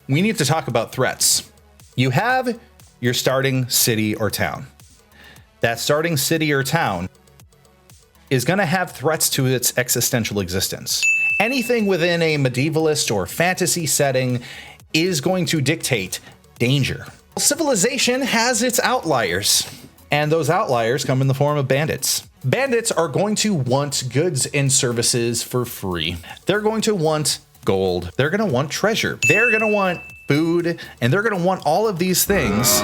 we need to talk about threats. You have your starting city or town. That starting city or town is going to have threats to its existential existence. Anything within a medievalist or fantasy setting is going to dictate danger. Civilization has its outliers, and those outliers come in the form of bandits. Bandits are going to want goods and services for free. They're going to want gold. They're going to want treasure. They're going to want food, and they're going to want all of these things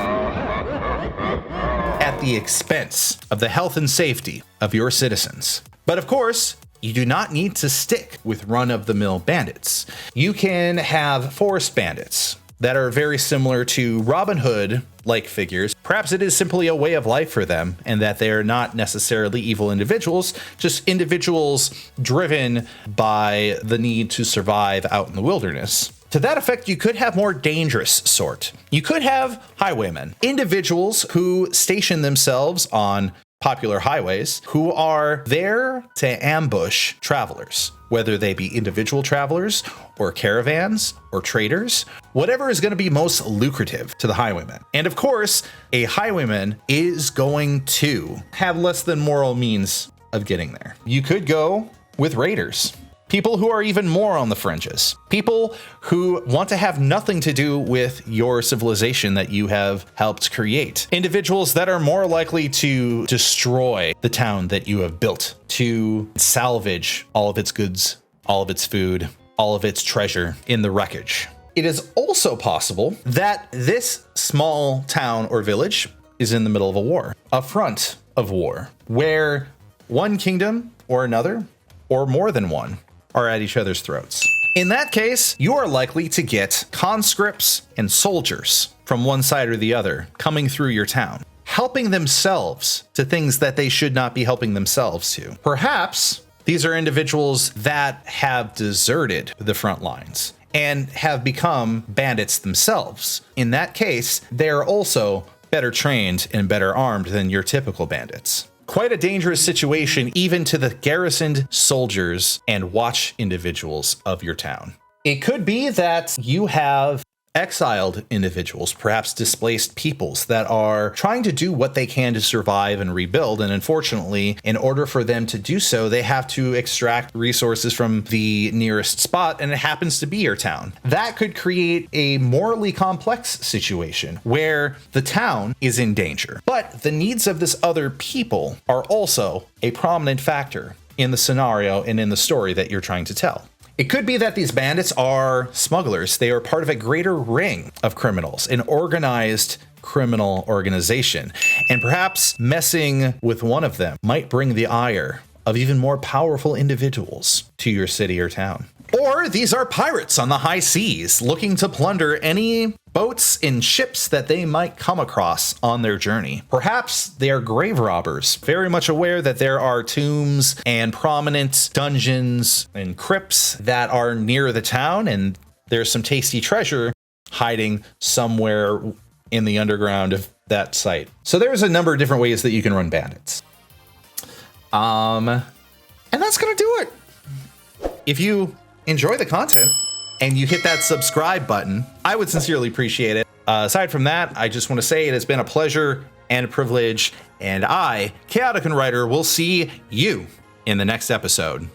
at the expense of the health and safety of your citizens. But of course, you do not need to stick with run-of-the-mill bandits. You can have forest bandits that are very similar to Robin Hood-like figures. Perhaps it is simply a way of life for them, and that they are not necessarily evil individuals, just individuals driven by the need to survive out in the wilderness. To that effect, you could have more dangerous sort. You could have highwaymen, individuals who station themselves on popular highways, who are there to ambush travelers, whether they be individual travelers or caravans or traders, whatever is going to be most lucrative to the highwayman. And of course, a highwayman is going to have less than moral means of getting there. You could go with raiders. People who are even more on the fringes. People who want to have nothing to do with your civilization that you have helped create. Individuals that are more likely to destroy the town that you have built, to salvage all of its goods, all of its food, all of its treasure in the wreckage. It is also possible that this small town or village is in the middle of a war, a front of war, where one kingdom or another, or more than one, are at each other's throats. In that case, you are likely to get conscripts and soldiers from one side or the other coming through your town, helping themselves to things that they should not be helping themselves to. Perhaps these are individuals that have deserted the front lines and have become bandits themselves. In that case, they are also better trained and better armed than your typical bandits. Quite a dangerous situation, even to the garrisoned soldiers and watch individuals of your town. It could be that you have exiled individuals, perhaps displaced peoples that are trying to do what they can to survive and rebuild. And unfortunately, in order for them to do so, they have to extract resources from the nearest spot, and it happens to be your town. That could create a morally complex situation where the town is in danger, but the needs of this other people are also a prominent factor in the scenario and in the story that you're trying to tell. It could be that these bandits are smugglers. They are part of a greater ring of criminals, an organized criminal organization. And perhaps messing with one of them might bring the ire of even more powerful individuals to your city or town. Or these are pirates on the high seas looking to plunder any boats and ships that they might come across on their journey. Perhaps they are grave robbers, very much aware that there are tombs and prominent dungeons and crypts that are near the town, and there's some tasty treasure hiding somewhere in the underground of that site. So there's a number of different ways that you can run bandits. And that's gonna do it. If you enjoy the content and you hit that subscribe button, I would sincerely appreciate it. Aside from that, I just want to say it has been a pleasure and a privilege, and I, Chaotican Writer, will see you in the next episode.